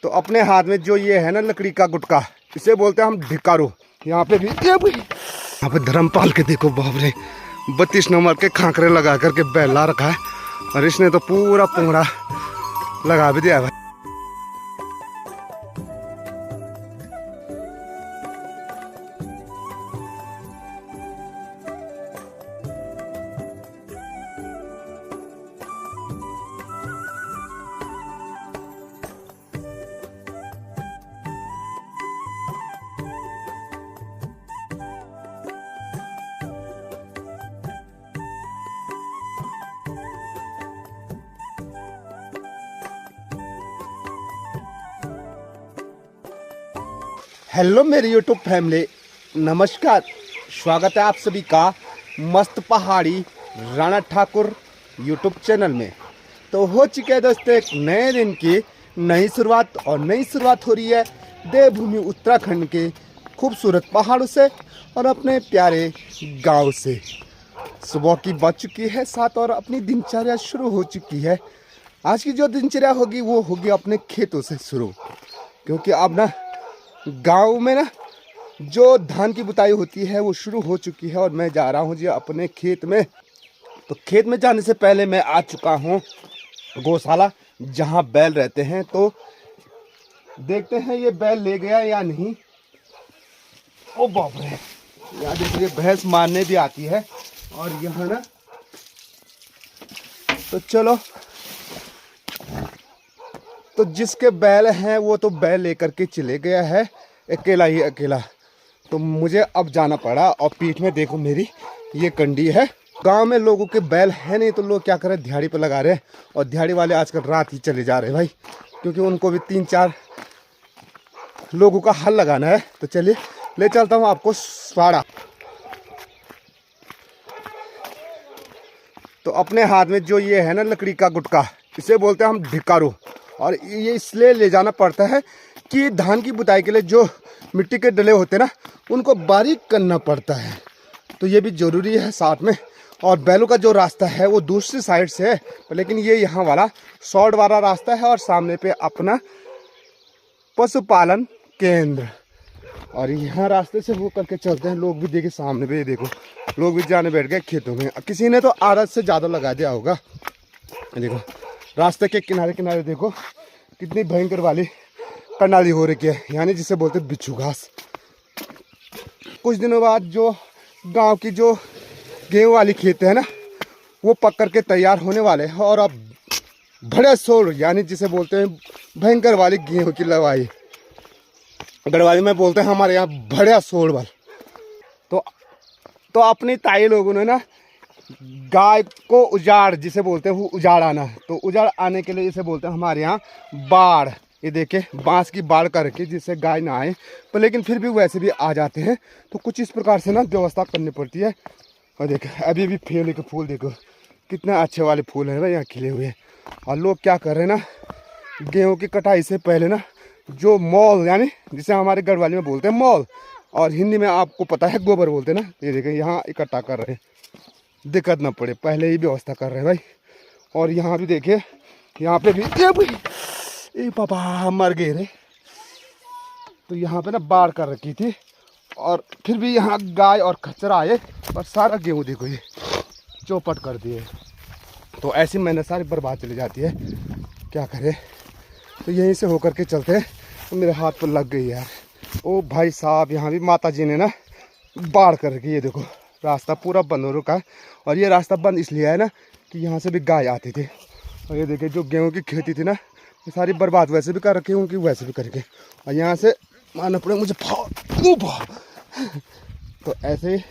तो अपने हाथ में जो ये है ना लकड़ी का गुटका, इसे बोलते हैं हम ढिकारो। यहाँ पे भी यहाँ पे धर्मपाल के देखो बाप रे, 32 नंबर के खांकरे लगा करके बैला रखा है और इसने तो पूरा पुंगड़ा लगा भी दिया भाई। हेलो मेरी यूट्यूब फैमिली, नमस्कार, स्वागत है आप सभी का मस्त पहाड़ी राणा ठाकुर यूट्यूब चैनल में। तो हो चुके हैं दोस्तों एक नए दिन की नई शुरुआत, और नई शुरुआत हो रही है देवभूमि उत्तराखंड के खूबसूरत पहाड़ों से और अपने प्यारे गांव से। सुबह की बज चुकी है 7 और अपनी दिनचर्या शुरू हो चुकी है। आज की जो दिनचर्या होगी वो होगी अपने खेतों से शुरू, क्योंकि अब ना गांव में ना जो धान की बुताई होती है वो शुरू हो चुकी है और मैं जा रहा हूँ जी अपने खेत में। तो खेत में जाने से पहले मैं आ चुका हूँ गौशाला जहाँ बैल रहते हैं। तो देखते हैं ये बैल ले गया या नहीं। ओ बाप रे, यहाँ देखिए भैंस मारने भी आती है और यहाँ ना, तो चलो, तो जिसके बैल हैं वो तो बैल लेकर के चले गया है, अकेला ही अकेला। तो मुझे अब जाना पड़ा और पीठ में देखो मेरी ये कंडी है। गांव में लोगों के बैल है नहीं तो लोग क्या कर रहे हैं, दिहाड़ी पे लगा रहे हैं, और दिहाड़ी वाले आजकल रात ही चले जा रहे हैं भाई, क्योंकि उनको भी 3-4 लोगों का हल लगाना है। तो चलिए ले चलता हूँ आपको स्वाड़ा। तो अपने हाथ में जो ये है ना लकड़ी का गुटका, इसे बोलते हैं हम ढिकारो, और ये इसलिए ले जाना पड़ता है कि धान की बुताई के लिए जो मिट्टी के डले होते हैं ना उनको बारीक करना पड़ता है। तो ये भी ज़रूरी है साथ में। और बैलों का जो रास्ता है वो दूसरी साइड से है, लेकिन ये यहाँ वाला शॉर्ट वाला रास्ता है और सामने पे अपना पशुपालन केंद्र। और यहाँ रास्ते से वो करके चलते हैं। लोग भी देखिए सामने पे, देखो लोग भी जाने बैठ गए खेतों में। किसी ने तो आदत से ज़्यादा लगा दिया होगा। देखो रास्ते के किनारे किनारे देखो कितनी भयंकर वाली प्रणाली हो रही है, यानी जिसे बोलते हैं बिच्छू घास। कुछ दिनों बाद जो गांव की जो गेहूं वाली खेत है ना वो पक कर के तैयार होने वाले हैं, और अब बड़े शोर, यानी जिसे बोलते हैं भयंकर वाली गेहूं की लवाई, गढ़वाली में बोलते हैं हमारे यहाँ बड़ा शोर वाल। तो अपनी ताई लोगों ने ना गाय को उजाड़, जिसे बोलते हैं वो उजाड़ आना, तो उजाड़ आने के लिए इसे बोलते हैं हमारे यहाँ बाढ़। ये देखे बांस की बाढ़ करके जिससे गाय ना आए, पर लेकिन फिर भी वैसे भी आ जाते हैं। तो कुछ इस प्रकार से ना व्यवस्था करनी पड़ती है। और देखे अभी भी फेले के फूल देखो कितने अच्छे वाले फूल हैं भाई यहाँ खिले हुए। और लोग क्या कर रहे हैं ना, गेहूँ की कटाई से पहले ना जो मॉल, यानी जिसे हमारे गढ़वाली में बोलते हैं मॉल, और हिंदी में आपको पता है गोबर बोलते हैं ना, ये देखें यहाँ इकट्ठा कर रहे हैं, दिक्कत ना पड़े, पहले ही व्यवस्था कर रहे हैं भाई। और यहाँ भी देखिए, यहाँ पे भी ए पापा मर गए रे। तो यहाँ पे ना बाढ़ कर रखी थी, और फिर भी यहाँ गाय और खच्चर आए और सारा गेहूँ देखो ये चौपट कर दिए। तो ऐसी मेहनत सारी बर्बाद चली जाती है, क्या करें। तो यहीं से होकर के चलते हैं। तो मेरे हाथ पर लग गई यार। ओ भाई साहब, यहाँ भी माता जी ने ना बाढ़ कर रखी है। ये देखो रास्ता पूरा बंद हो रखा है, और ये रास्ता बंद इसलिए है ना कि यहाँ से भी गाय आती थी। और ये देखिए जो गेहूँ की खेती थी ना ये सारी बर्बाद वैसे भी कर रखी हूँ कि वैसे भी करके, और यहाँ से मानना पड़ेगा मुझे तो ऐसे ही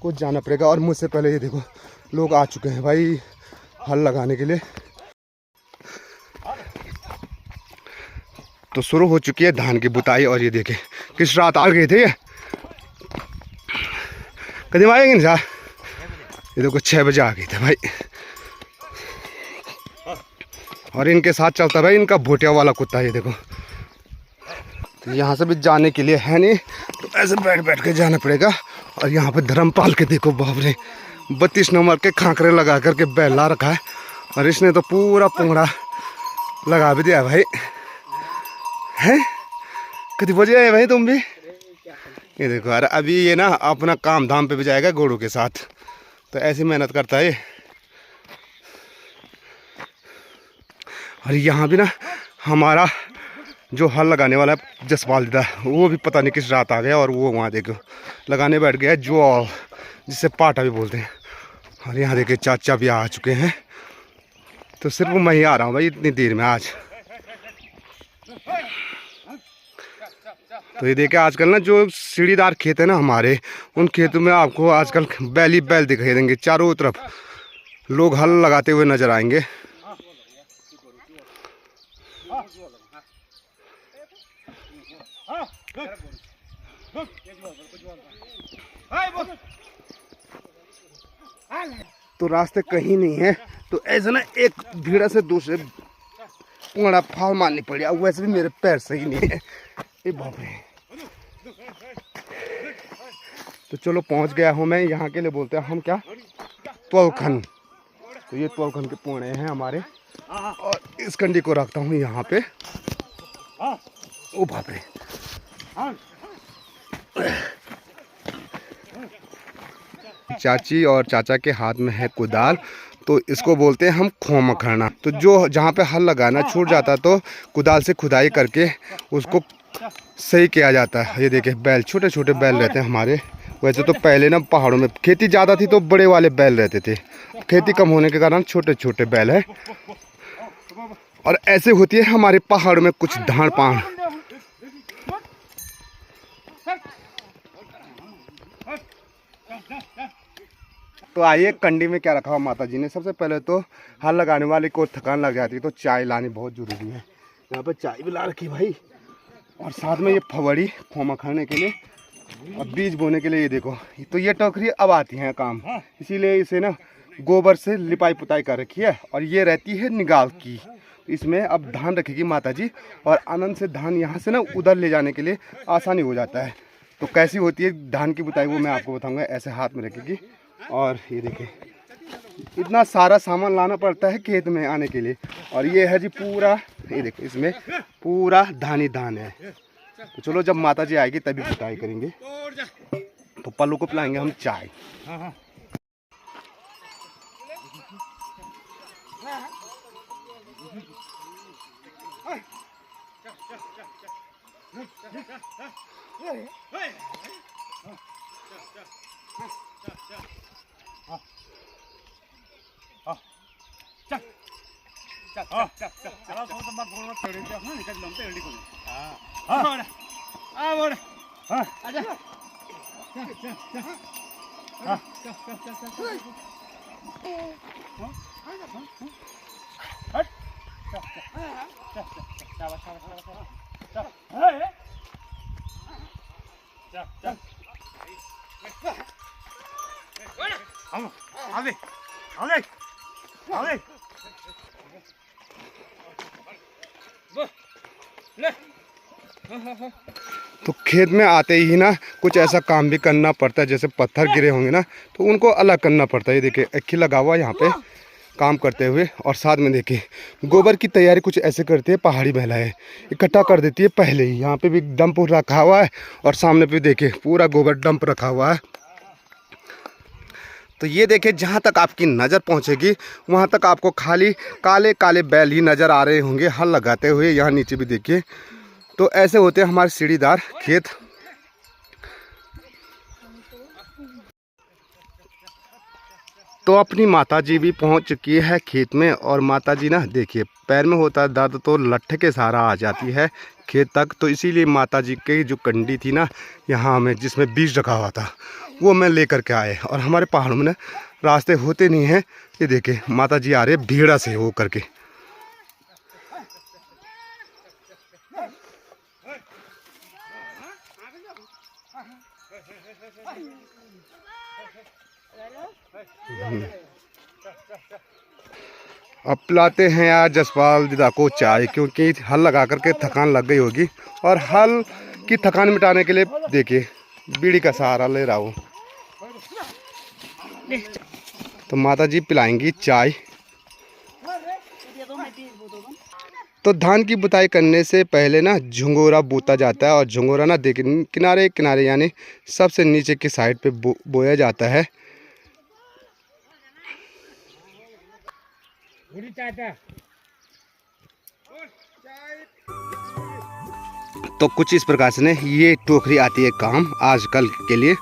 कुछ जाना पड़ेगा। और मुझसे पहले ये देखो लोग आ चुके हैं भाई हल लगाने के लिए। तो शुरू हो चुकी है धान की बुताई, और ये देखे किस रात आ गए थे ये, कदम आएंगे ना, ये देखो 6 बजे आ गए थे भाई। और इनके साथ चलता भाई इनका भोटिया वाला कुत्ता, ये देखो। तो यहाँ से भी जाने के लिए है नहीं, तो ऐसे बैठ बैठ के जाना पड़ेगा। और यहाँ पे धर्मपाल के देखो बाप रे, 32 नंबर के खांकरे लगा करके बैला रखा है, और इसने तो पूरा पुंगड़ा लगा भी दिया भाई। हैं कितनी बजे आए भाई तुम भी? ये देखो यार, अभी ये ना अपना काम धाम पे भी जाएगा घोड़ों के साथ, तो ऐसी मेहनत करता है। और यहाँ भी ना हमारा जो हल लगाने वाला है जसपाल दीदा, वो भी पता नहीं किस रात आ गया और वो वहाँ देखो लगाने बैठ गया जो, जिसे पाटा भी बोलते हैं। और यहाँ देखिए चाचा भी आ चुके हैं, तो सिर्फ मैं ही आ रहा हूँ भाई इतनी देर में आज। तो ये देखिए आजकल ना जो सीढ़ीदार खेत है ना हमारे, उन खेतों में आपको आजकल बैल ही बैल दिखाई देंगे, चारों तरफ लोग हल लगाते हुए नजर आएंगे। तो रास्ते कहीं नहीं है, तो ऐसे ना एक भीड़ से दूसरे पुंगड़ा फाल मारनी पड़ी। अब वैसे भी मेरे पैर सही नहीं है, ये बाप रे। तो चलो पहुंच गया हूं मैं, यहाँ के लिए बोलते हैं हम क्या, त्वलखन। तो ये त्वलखन के पुंगड़े हैं हमारे, और इस कंडी को रखता हूँ यहाँ पे। ओ बाप रे, चाची और चाचा के हाथ में है कुदाल, तो इसको बोलते हैं हम खोम खड़ना। तो जो जहाँ पे हल लगाना छूट जाता है तो कुदाल से खुदाई करके उसको सही किया जाता है। ये देखिए बैल, छोटे छोटे बैल रहते हैं हमारे। वैसे तो पहले ना पहाड़ों में खेती ज़्यादा थी तो बड़े वाले बैल रहते थे, खेती कम होने के कारण छोटे छोटे बैल है। और ऐसे होती है हमारे पहाड़ों में कुछ धान पान। तो आइए कंडी में क्या रखा हुआ माता जी ने। सबसे पहले तो हल लगाने वाले को थकान लग जाती है तो चाय लानी बहुत ज़रूरी है। यहाँ पे चाय भी ला रखी भाई, और साथ में ये फवड़ी खोमा खाने के लिए और बीज बोने के लिए। ये देखो, तो ये टोकरी अब आती है काम, इसीलिए इसे ना गोबर से लिपाई पुताई कर रखी है। और ये रहती है निगाल की, इसमें अब धान रखेगी माता जी, और आनंद से धान यहाँ से ना उधर ले जाने के लिए आसानी हो जाता है। तो कैसी होती है धान की बुताई वो मैं आपको बताऊँगा। ऐसे हाथ में रखेगी, और ये देखिए इतना सारा सामान लाना पड़ता है खेत में आने के लिए। और ये है जी पूरा, ये देखो इसमें पूरा धान ही धान है। तो चलो जब माता जी आएगी तभी बुताई करेंगे। तो पल्लू को पिलाएंगे हम चाय। तो खेत में आते ही ना कुछ ऐसा काम भी करना पड़ता है, जैसे पत्थर गिरे होंगे ना तो उनको अलग करना पड़ता है। ये देखिए अक्खी लगा हुआ यहाँ पे काम करते हुए। और साथ में देखिए गोबर की तैयारी कुछ ऐसे करती है पहाड़ी महिलाएं, इकट्ठा कर देती है पहले ही। यहाँ पे भी डंप रखा हुआ है, और सामने पे देखिए पूरा गोबर डंप रखा हुआ है। तो ये देखिए जहाँ तक आपकी नज़र पहुँचेगी वहाँ तक आपको खाली काले काले बैल ही नज़र आ रहे होंगे हल लगाते हुए। यहाँ नीचे भी देखिए, तो ऐसे होते हैं हमारे सीढ़ीदार खेत। तो अपनी माताजी भी पहुंच चुकी है खेत में, और माताजी ना देखिए पैर में होता है दर्द तो लट्ठे के सहारा आ जाती है खेत तक। तो इसीलिए माताजी की जो कंडी थी ना यहाँ हमें, जिसमें बीज रखा हुआ था, वो मैं लेकर के आए। और हमारे पहाड़ों में ना रास्ते होते नहीं हैं। ये देखिए माताजी आ रहे भीड़ा से हो करके। अब पिलाते हैं यार जसपाल दीदा को चाय, क्योंकि हल लगा करके थकान लग गई होगी। और हल की थकान मिटाने के लिए देखिए बीड़ी का सहारा ले रहा हूँ। तो माता जी पिलाएंगी चाय। तो धान की बुताई करने से पहले ना झंगोरा बोता जाता है, और झंगोरा ना देखिए किनारे किनारे यानी सबसे नीचे की साइड पे बोया जाता है। तो कुछ इस प्रकार से ये टोकरी आती है काम आजकल के लिए।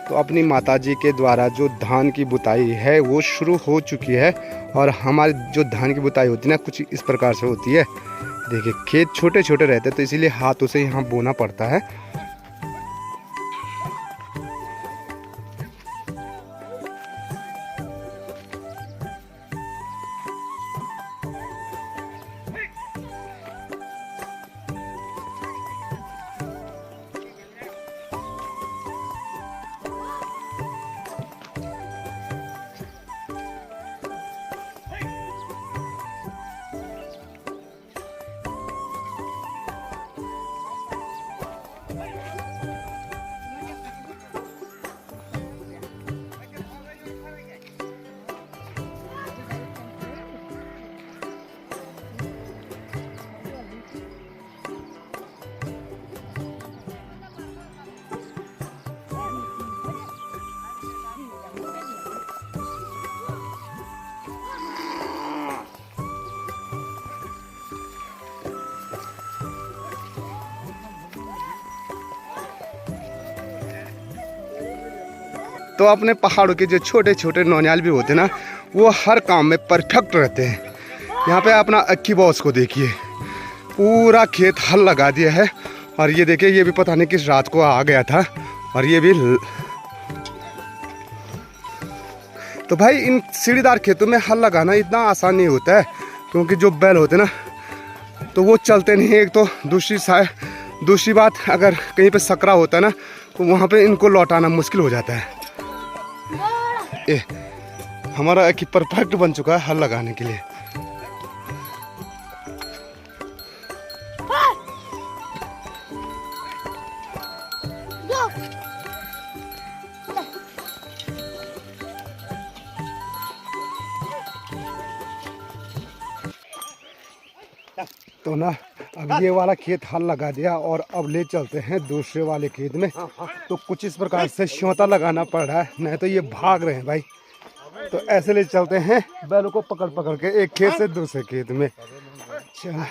तो अपनी माताजी के द्वारा जो धान की बुताई है वो शुरू हो चुकी है, और हमारी जो धान की बुताई होती है ना कुछ इस प्रकार से होती है। देखिए खेत छोटे छोटे रहते हैं तो इसीलिए हाथों से यहाँ बोना पड़ता है। तो अपने पहाड़ों के जो छोटे छोटे नौनियाल भी होते हैं ना वो हर काम में परफेक्ट रहते हैं। यहाँ पे अपना अक्की बॉस को देखिए, पूरा खेत हल लगा दिया है, और ये देखिए ये भी पता नहीं किस रात को आ गया था, और ये भी तो भाई इन सीढ़ीदार खेतों में हल लगाना इतना आसान नहीं होता है, क्योंकि जो बैल होते ना तो वो चलते नहीं। एक तो दूसरी बात अगर कहीं पे सकरा होता है ना तो वहाँ पे इनको लौटाना मुश्किल हो जाता है। हमारा एक परफेक्ट बन चुका है हल लगाने के लिए। तो ना अब ये वाला खेत हल लगा दिया, और अब ले चलते हैं दूसरे वाले खेत में। तो कुछ इस प्रकार से श्योता लगाना पड़ रहा है, नहीं तो ये भाग रहे हैं भाई। तो ऐसे ले चलते हैं बैलों को पकड़ पकड़ के एक खेत से दूसरे खेत में। चल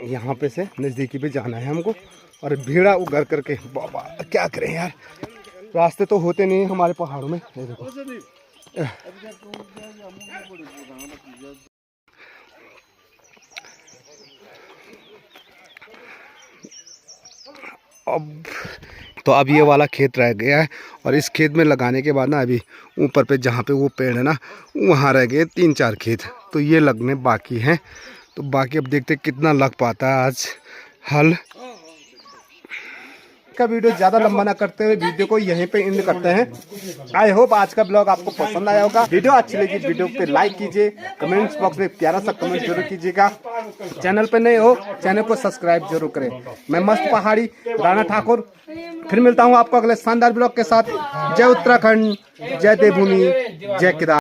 यहाँ पे से नज़दीकी पे जाना है हमको, और भीड़ा उगर करके बाबा क्या करें यार, रास्ते तो होते नहीं हमारे पहाड़ों में। ये देखो अब ये वाला खेत रह गया है, और इस खेत में लगाने के बाद ना अभी ऊपर पे जहाँ पे वो पेड़ है ना वहाँ रह गए 3-4 खेत, तो ये लगने बाकी हैं। तो बाकी अब देखते कितना लग पाता है आज हल। का वीडियो ज़्यादा लंबा ना करते हुए वीडियो को यहीं पे एंड करते हैं। आई होप आज का ब्लॉग आपको पसंद आया होगा। वीडियो अच्छी लगी वीडियो पे लाइक कीजिए, कमेंट्स बॉक्स में प्यारा सा कमेंट जरूर कीजिएगा। चैनल पे नए हो चैनल को सब्सक्राइब जरूर करें। मैं मस्त पहाड़ी राणा ठाकुर फिर मिलता हूँ आपको अगले शानदार ब्लॉग के साथ। जय उत्तराखंड, जय देवभूमि, जय केदार।